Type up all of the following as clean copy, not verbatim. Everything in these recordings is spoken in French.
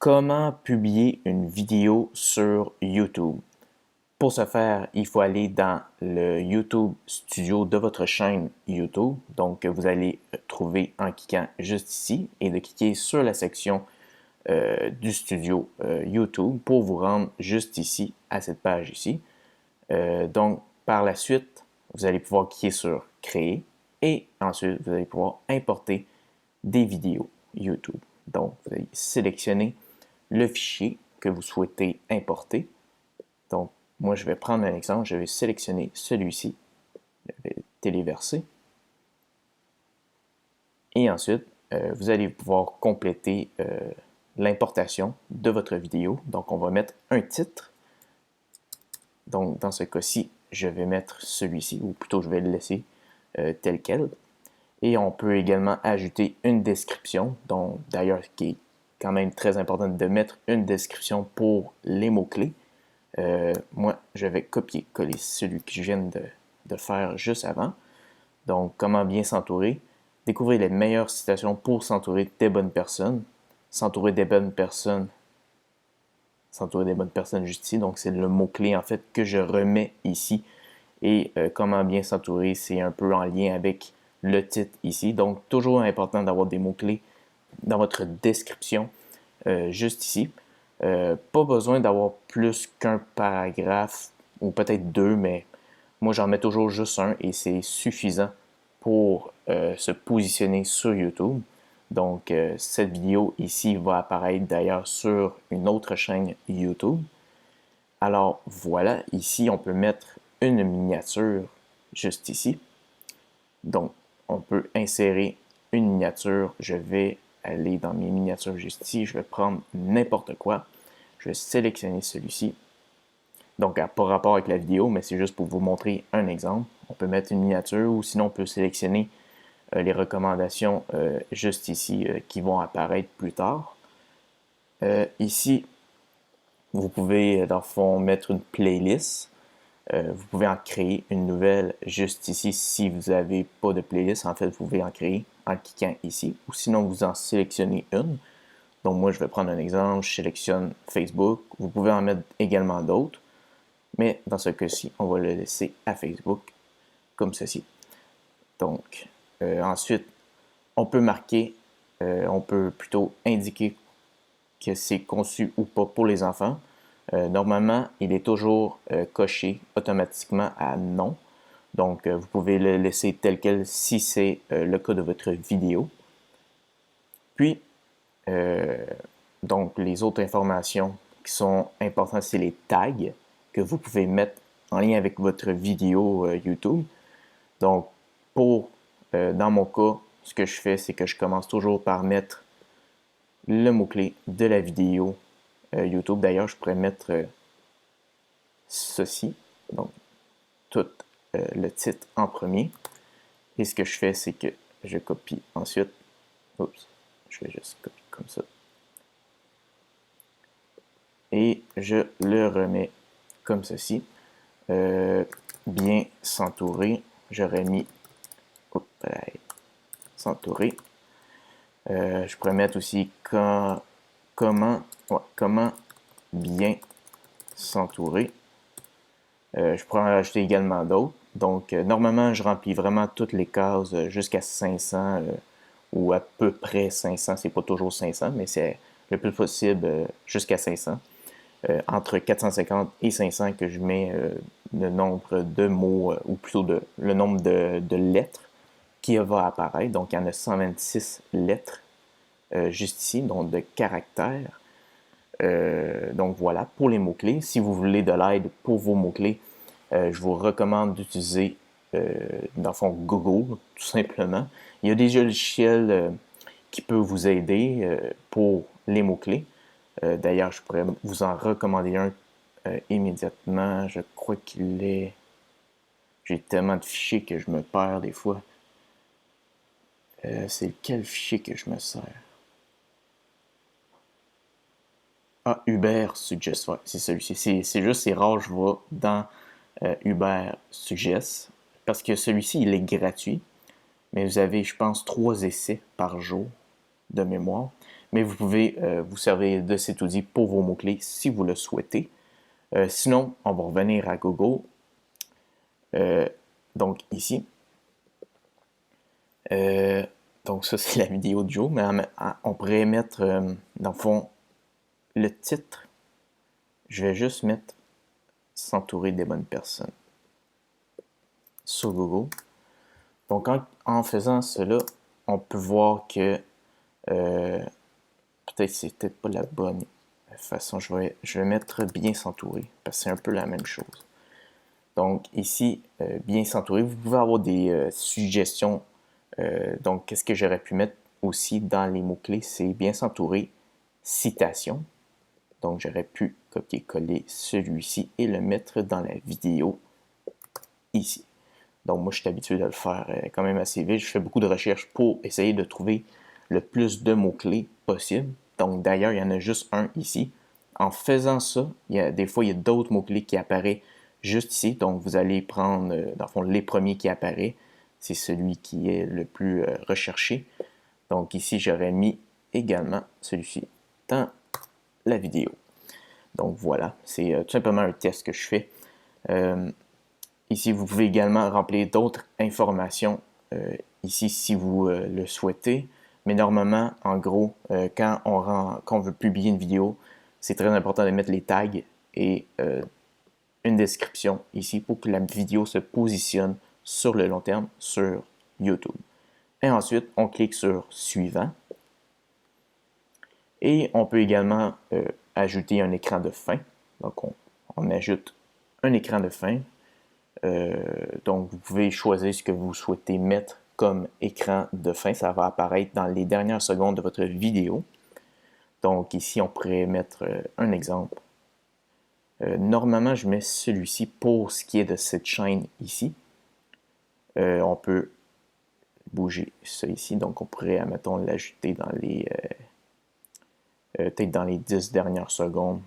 Comment publier une vidéo sur YouTube? Pour ce faire, il faut aller dans le YouTube Studio de votre chaîne YouTube. Donc, vous allez trouver en cliquant juste ici et de cliquer sur la section du studio YouTube pour vous rendre juste ici à cette page ici. Donc, par la suite, vous allez pouvoir cliquer sur Créer et ensuite, vous allez pouvoir importer des vidéos YouTube. Donc, vous allez sélectionner le fichier que vous souhaitez importer. Donc, moi, je vais prendre un exemple. Je vais sélectionner celui-ci. Je vais téléverser. Et ensuite, vous allez pouvoir compléter l'importation de votre vidéo. Donc, on va mettre un titre. Donc, dans ce cas-ci, je vais mettre celui-ci, ou plutôt, je vais le laisser tel quel. Et on peut également ajouter une description, donc d'ailleurs, qui est quand même très important de mettre une description pour les mots-clés. Moi, je vais copier-coller celui que je viens de faire juste avant. Donc, comment bien s'entourer. Découvrir les meilleures citations pour s'entourer des bonnes personnes. S'entourer des bonnes personnes. S'entourer des bonnes personnes juste ici. Donc, c'est le mot-clé en fait que je remets ici. Et comment bien s'entourer, c'est un peu en lien avec le titre ici. Donc, toujours important d'avoir des mots-clés dans votre description juste ici. Pas besoin d'avoir plus qu'un paragraphe ou peut-être deux, mais moi j'en mets toujours juste un et c'est suffisant pour se positionner sur YouTube. Donc cette vidéo ici va apparaître d'ailleurs sur une autre chaîne YouTube. Alors voilà, ici on peut mettre une miniature juste ici. Donc on peut insérer une miniature. Je vais aller dans mes miniatures juste ici. Je vais prendre n'importe quoi. Je vais sélectionner celui-ci. Donc, pas rapport avec la vidéo, mais c'est juste pour vous montrer un exemple. On peut mettre une miniature ou sinon on peut sélectionner les recommandations juste ici qui vont apparaître plus tard. Ici, vous pouvez dans le fond mettre une playlist. Vous pouvez en créer une nouvelle juste ici si vous n'avez pas de playlist. En fait, vous pouvez en créer en cliquant ici ou sinon vous en sélectionnez une. Donc moi, je vais prendre un exemple, je sélectionne Facebook. Vous pouvez en mettre également d'autres, mais dans ce cas-ci, on va le laisser à Facebook, comme ceci. Donc, ensuite, on peut marquer, on peut plutôt indiquer que c'est conçu ou pas pour les enfants. Normalement, il est toujours coché automatiquement à non. Donc, vous pouvez le laisser tel quel si c'est le cas de votre vidéo. Puis, donc, les autres informations qui sont importantes, c'est les tags que vous pouvez mettre en lien avec votre vidéo YouTube. Donc, dans mon cas, ce que je fais, c'est que je commence toujours par mettre le mot-clé de la vidéo YouTube. D'ailleurs, je pourrais mettre ceci, donc tout le titre en premier. Et ce que je fais, c'est que je copie ensuite. Oups, je vais juste copier comme ça. Et je le remets comme ceci. Bien s'entourer. J'aurais mis s'entourer. Je pourrais mettre aussi comment bien s'entourer. Je pourrais en rajouter également d'autres. Donc, normalement, je remplis vraiment toutes les cases jusqu'à 500 ou à peu près 500. C'est pas toujours 500, mais c'est le plus possible jusqu'à 500. Entre 450 et 500 que je mets le nombre de mots, ou plutôt le nombre de lettres qui va apparaître. Donc, il y en a 126 lettres juste ici, donc de caractères. Donc voilà, pour les mots-clés. Si vous voulez de l'aide pour vos mots-clés, je vous recommande d'utiliser, dans le fond, Google, tout simplement. Il y a des logiciels qui peuvent vous aider pour les mots-clés. D'ailleurs, je pourrais vous en recommander un immédiatement. Je crois qu'il est... J'ai tellement de fichiers que je me perds des fois. C'est quel fichier que je me sers? Ah, Uber Suggest, ouais, c'est celui-ci. C'est juste, c'est rare, je vais dans Uber Suggest, parce que celui-ci, il est gratuit, mais vous avez, je pense, 3 essais par jour de mémoire. mais vous pouvez vous servir de cet outil pour vos mots-clés si vous le souhaitez. Sinon, on va revenir à Google. Donc ici. Donc ça, c'est la vidéo de Joe, mais on pourrait mettre, dans le fond, le titre. Je vais juste mettre « S'entourer des bonnes personnes » sur Google. Donc en faisant cela, on peut voir que peut-être c'est peut-être pas la bonne façon. Je vais mettre « Bien s'entourer » parce que c'est un peu la même chose. Donc ici, bien s'entourer, vous pouvez avoir des suggestions. Donc, qu'est-ce que j'aurais pu mettre aussi dans les mots-clés? C'est bien s'entourer, citation. Donc, j'aurais pu copier-coller celui-ci et le mettre dans la vidéo ici. Donc, moi, je suis habitué de le faire quand même assez vite. Je fais beaucoup de recherches pour essayer de trouver le plus de mots-clés possible. Donc, d'ailleurs, il y en a juste un ici. En faisant ça, des fois, il y a d'autres mots-clés qui apparaissent juste ici. Donc, vous allez prendre, dans le fond, les premiers qui apparaissent. C'est celui qui est le plus recherché. Donc, ici, j'aurais mis également celui-ci dans la vidéo. Donc, voilà. C'est tout simplement un test que je fais. Ici, vous pouvez également remplir d'autres informations ici si vous le souhaitez. Mais normalement, en gros, quand on veut publier une vidéo, c'est très important de mettre les tags et une description ici pour que la vidéo se positionne sur le long terme sur YouTube. Et ensuite, on clique sur « Suivant ». Et on peut également ajouter un écran de fin. Donc, on ajoute un écran de fin. Donc, vous pouvez choisir ce que vous souhaitez mettre comme écran de fin. Ça va apparaître dans les dernières secondes de votre vidéo. Donc, ici, on pourrait mettre un exemple. Normalement, je mets celui-ci pour ce qui est de cette chaîne ici. On peut bouger ça ici. Donc, on pourrait, admettons, l'ajouter dans les... peut-être dans les 10 dernières secondes,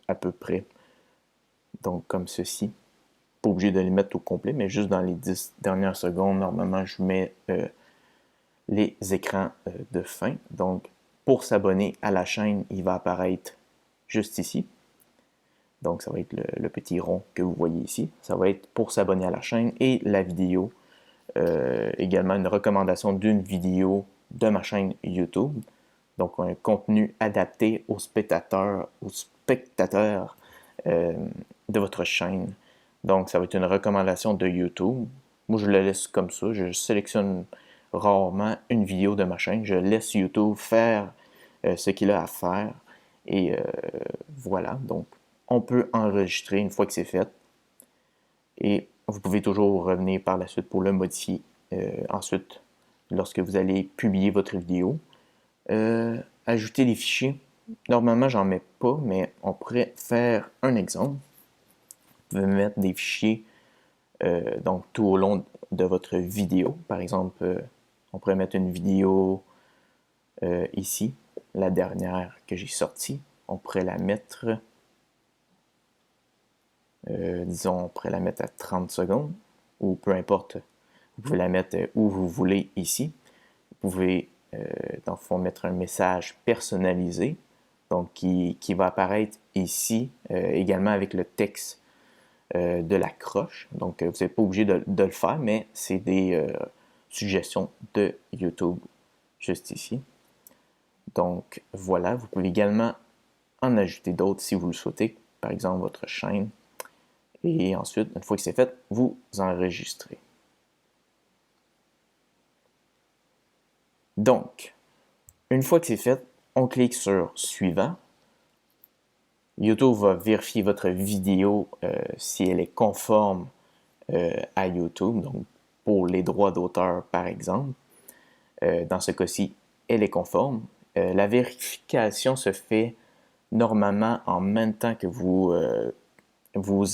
à peu près. Donc, comme ceci. Pas obligé de les mettre au complet, mais juste dans les 10 dernières secondes, normalement, je mets les écrans de fin. Donc, pour s'abonner à la chaîne, il va apparaître juste ici. Donc, ça va être le petit rond que vous voyez ici. Ça va être pour s'abonner à la chaîne et la vidéo. Également, une recommandation d'une vidéo de ma chaîne YouTube. Donc, un contenu adapté aux spectateurs de votre chaîne. Donc, ça va être une recommandation de YouTube. Moi, je le laisse comme ça. Je sélectionne rarement une vidéo de ma chaîne. Je laisse YouTube faire ce qu'il a à faire. Et voilà. Donc, on peut enregistrer une fois que c'est fait. Et vous pouvez toujours revenir par la suite pour le modifier ensuite lorsque vous allez publier votre vidéo. Ajouter les fichiers. Normalement, j'en mets pas, mais on pourrait faire un exemple. Vous pouvez mettre des fichiers donc tout au long de votre vidéo. Par exemple, on pourrait mettre une vidéo ici, la dernière que j'ai sortie. On pourrait la mettre, disons, on pourrait la mettre à 30 secondes, ou peu importe, vous pouvez la mettre où vous voulez ici. Vous pouvez, dans le fond, mettre un message personnalisé, donc qui va apparaître ici, également avec le texte de la croche. Donc, vous n'êtes pas obligé de le faire, mais c'est des suggestions de YouTube juste ici. Donc, voilà. Vous pouvez également en ajouter d'autres si vous le souhaitez. Par exemple, votre chaîne. Et ensuite, une fois que c'est fait, vous enregistrez. Donc, une fois que c'est fait, on clique sur « Suivant ». YouTube va vérifier votre vidéo si elle est conforme à YouTube, donc pour les droits d'auteur par exemple. Dans ce cas-ci, elle est conforme. La vérification se fait normalement en même temps que vous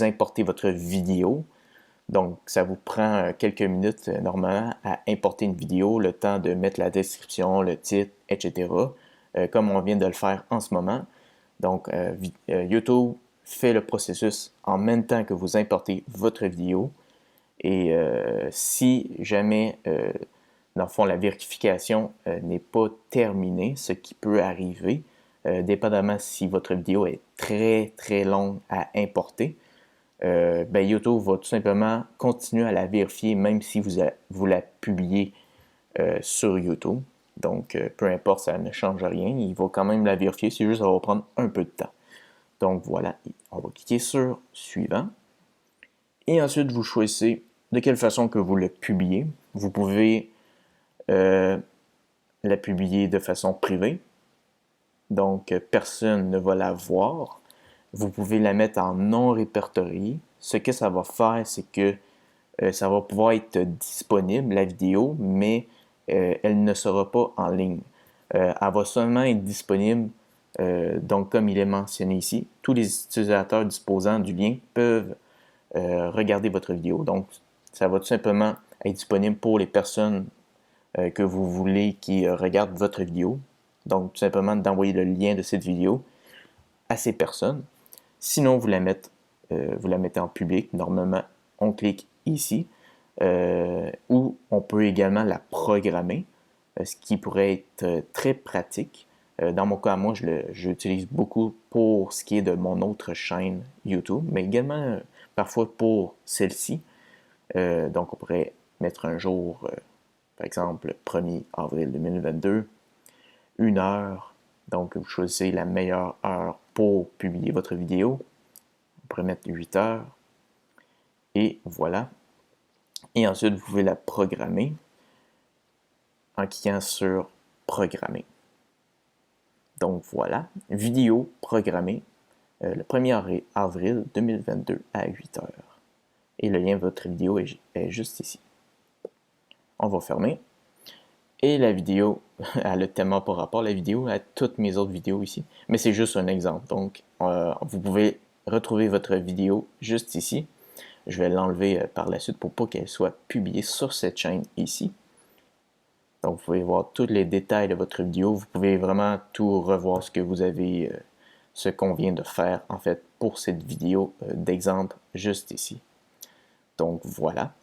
importez votre vidéo. Donc, ça vous prend quelques minutes normalement à importer une vidéo, le temps de mettre la description, le titre, etc. Comme on vient de le faire en ce moment. Donc, YouTube fait le processus en même temps que vous importez votre vidéo. Et si jamais dans le fond, la vérification n'est pas terminée, ce qui peut arriver, dépendamment si votre vidéo est très, très longue à importer. YouTube va tout simplement continuer à la vérifier même si vous la publiez sur YouTube. Donc, peu importe, ça ne change rien. Il va quand même la vérifier, c'est juste que ça va prendre un peu de temps. Donc, voilà, on va cliquer sur « Suivant ». Et ensuite, vous choisissez de quelle façon que vous le publiez. Vous pouvez la publier de façon privée. Donc, personne ne va la voir. Vous pouvez la mettre en non répertorié. Ce que ça va faire, c'est que ça va pouvoir être disponible, la vidéo, mais elle ne sera pas en ligne. Elle va seulement être disponible, donc comme il est mentionné ici, tous les utilisateurs disposant du lien peuvent regarder votre vidéo. Donc, ça va tout simplement être disponible pour les personnes que vous voulez qui regardent votre vidéo. Donc, tout simplement d'envoyer le lien de cette vidéo à ces personnes. Sinon, vous la mettez en public. Normalement, on clique ici. Ou on peut également la programmer, ce qui pourrait être très pratique. Dans mon cas, moi, j'utilise beaucoup pour ce qui est de mon autre chaîne YouTube, mais également parfois pour celle-ci. Donc, on pourrait mettre un jour, par exemple, le 1er avril 2022, 1 heure. Donc, vous choisissez la meilleure heure pour publier votre vidéo. On pourrait mettre 8 heures. Et voilà. Et ensuite, vous pouvez la programmer en cliquant sur « Programmer ». Donc voilà, vidéo programmée le 1er avril 2022 à 8 heures. Et le lien de votre vidéo est juste ici. On va fermer. Et la vidéo, elle a tellement pas rapport, la vidéo, à toutes mes autres vidéos ici. Mais c'est juste un exemple. Donc, vous pouvez retrouver votre vidéo juste ici. Je vais l'enlever par la suite pour pas qu'elle soit publiée sur cette chaîne ici. Donc, vous pouvez voir tous les détails de votre vidéo. Vous pouvez vraiment tout revoir ce qu'on vient de faire, en fait, pour cette vidéo d'exemple juste ici. Donc, voilà.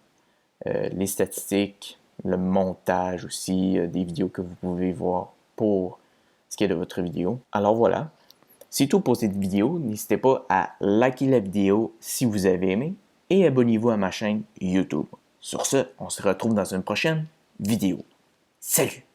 Les statistiques, le montage aussi, des vidéos que vous pouvez voir pour ce qui est de votre vidéo. Alors, voilà. C'est tout pour cette vidéo. N'hésitez pas à liker la vidéo si vous avez aimé et abonnez-vous à ma chaîne YouTube. Sur ce, on se retrouve dans une prochaine vidéo. Salut!